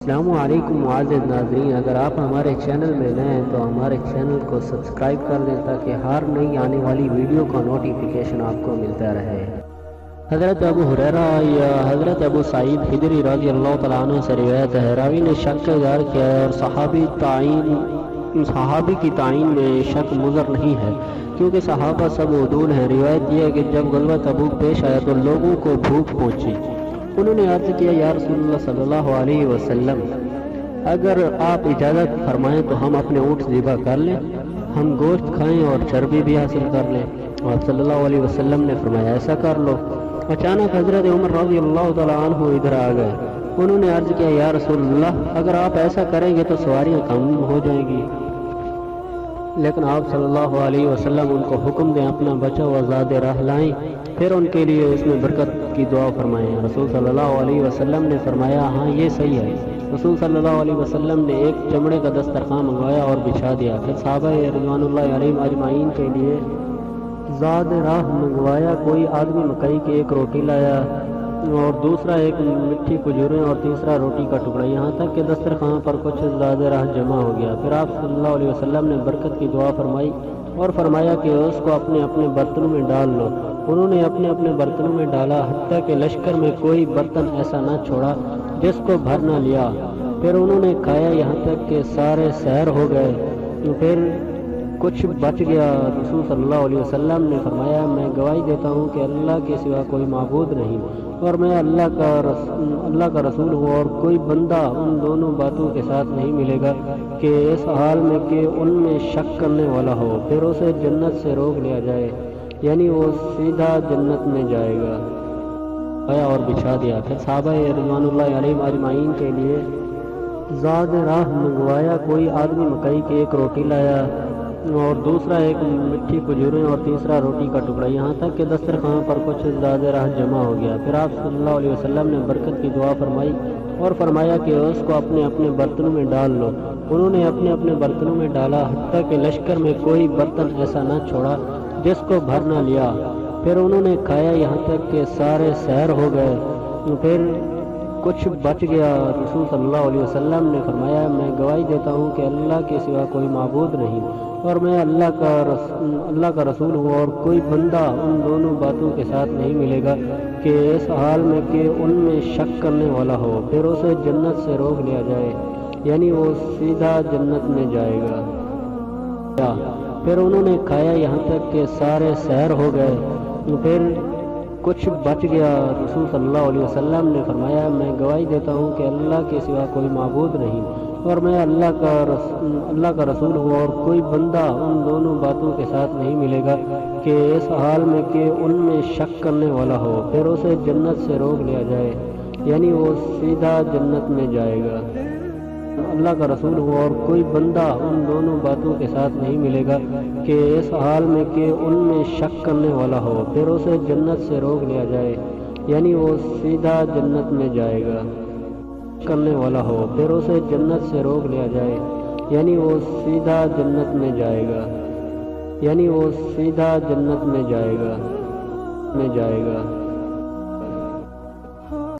السلام علیکم معزز ناظرین، اگر آپ ہمارے چینل میں نئے ہیں تو ہمارے چینل کو سبسکرائب کر لیں تاکہ ہر نئی آنے والی ویڈیو کا نوٹیفیکیشن آپ کو ملتا رہے۔ حضرت ابو ہریرہ یا حضرت ابو سعید خدری رضی اللہ تعالیٰ عنہ سے روایت ہے، راوی نے شک کا اظہار کیا ہے اور صحابی کی تعین میں شک مضر نہیں ہے کیونکہ صحابہ سب عدول ہیں۔ روایت یہ ہے کہ جب غزوہ تبوک پیش آیا تو لوگوں کو بھوک پہنچی۔ انہوں نے عرض کیا، یا رسول اللہ صلی اللہ علیہ وسلم، اگر آپ اجازت فرمائیں تو ہم اپنے اونٹ ذبح کر لیں، ہم گوشت کھائیں اور چربی بھی حاصل کر لیں۔ آپ صلی اللہ علیہ وسلم نے فرمایا، ایسا کر لو۔ اچانک حضرت عمر رضی اللہ تعالیٰ عنہ ادھر آ گئے۔ انہوں نے عرض کیا، یا رسول اللہ، اگر آپ ایسا کریں گے تو سواریاں کم ہو جائیں گی، لیکن آپ صلی اللہ علیہ وسلم ان کو حکم دیں اپنا بچا ہوا زاد راہ لائیں، پھر ان کے لیے اس میں برکت کی دعا فرمائیں۔ رسول صلی اللہ علیہ وسلم نے فرمایا، ہاں یہ صحیح ہے۔ رسول صلی اللہ علیہ وسلم نے ایک چمڑے کا دسترخوان منگوایا اور بچھا دیا، پھر صحابہ رضوان اللہ علیہم اجمعین کے لیے زاد راہ منگوایا۔ کوئی آدمی مکئی کی ایک روٹی لایا اور دوسرا ایک مٹھی کھجوریں اور تیسرا روٹی کا ٹکڑا، یہاں تک کہ دسترخوان پر کچھ زاد راہ جمع ہو گیا۔ پھر آپ صلی اللہ علیہ وسلم نے برکت کی دعا فرمائی اور فرمایا کہ اس کو اپنے اپنے برتنوں میں ڈال لو۔ انہوں نے اپنے اپنے برتنوں میں ڈالا، حتیٰ کہ لشکر میں کوئی برتن ایسا نہ چھوڑا جس کو بھر نہ لیا۔ پھر انہوں نے کھایا یہاں تک کہ سارے سیر ہو گئے، پھر کچھ بچ گیا۔ رسول صلی اللہ علیہ وسلم نے فرمایا، میں گواہی دیتا ہوں کہ اللہ کے سوا کوئی معبود نہیں اور میں اللہ کا رسول ہوں، اور کوئی بندہ ان دونوں باتوں کے ساتھ نہیں ملے گا کہ اس حال میں کہ ان میں شک کرنے والا ہو، پھر اسے جنت سے روک لیا جائے، یعنی وہ سیدھا جنت میں جائے گا۔ اور بچھا دیا، پھر صحابہ رضوان اللہ علیہم اجمعین کے لیے زاد راہ منگوایا۔ کوئی آدمی مکئی کی ایک روٹی لایا اور دوسرا ایک مٹھی کھجوریں اور تیسرا روٹی کا ٹکڑا، یہاں تک کہ دسترخوان پر کچھ زاد راہ جمع ہو گیا۔ پھر آپ صلی اللہ علیہ وسلم نے برکت کی دعا فرمائی اور فرمایا کہ اس کو اپنے اپنے برتنوں میں ڈال لو۔ انہوں نے اپنے اپنے برتنوں میں ڈالا، حتیٰ کہ لشکر میں کوئی برتن ایسا نہ چھوڑا جس کو بھر نہ لیا۔ پھر انہوں نے کھایا یہاں تک کہ سارے سیر ہو گئے، پھر کچھ بچ گیا۔ رسول صلی اللہ علیہ وسلم نے فرمایا، میں گواہی دیتا ہوں کہ اللہ کے سوا کوئی معبود نہیں اور میں اللہ کا رسول ہوں، اور کوئی بندہ ان دونوں باتوں کے ساتھ نہیں ملے گا کہ اس حال میں کہ ان میں شک کرنے والا ہو، پھر اسے جنت سے روک لیا جائے، یعنی وہ سیدھا جنت میں جائے گا۔ پھر انہوں نے کھایا یہاں تک کہ سارے سیر ہو گئے، پھر کچھ بچ گیا۔ رسول صلی اللہ علیہ وسلم نے فرمایا، میں گواہی دیتا ہوں کہ اللہ کے سوا کوئی معبود نہیں اور میں اللہ کا رسول ہوں، اور کوئی بندہ ان دونوں باتوں کے ساتھ نہیں ملے گا کہ اس حال میں کہ ان میں شک کرنے والا ہو، پھر اسے جنت سے روک لیا جائے، یعنی وہ سیدھا جنت میں جائے گا۔ اللہ کا رسول ہوں، اور کوئی بندہ ان دونوں باتوں کے ساتھ نہیں ملے گا کہ اس حال میں کہ ان میں شک کرنے والا ہو، پھر اسے جنت سے روک لیا جائے، یعنی وہ سیدھا جنت میں جائے گا۔ کرنے والا ہو، پھر اسے جنت سے روک لیا جائے، یعنی وہ سیدھا جنت میں جائے گا، یعنی وہ سیدھا جنت میں جائے گا۔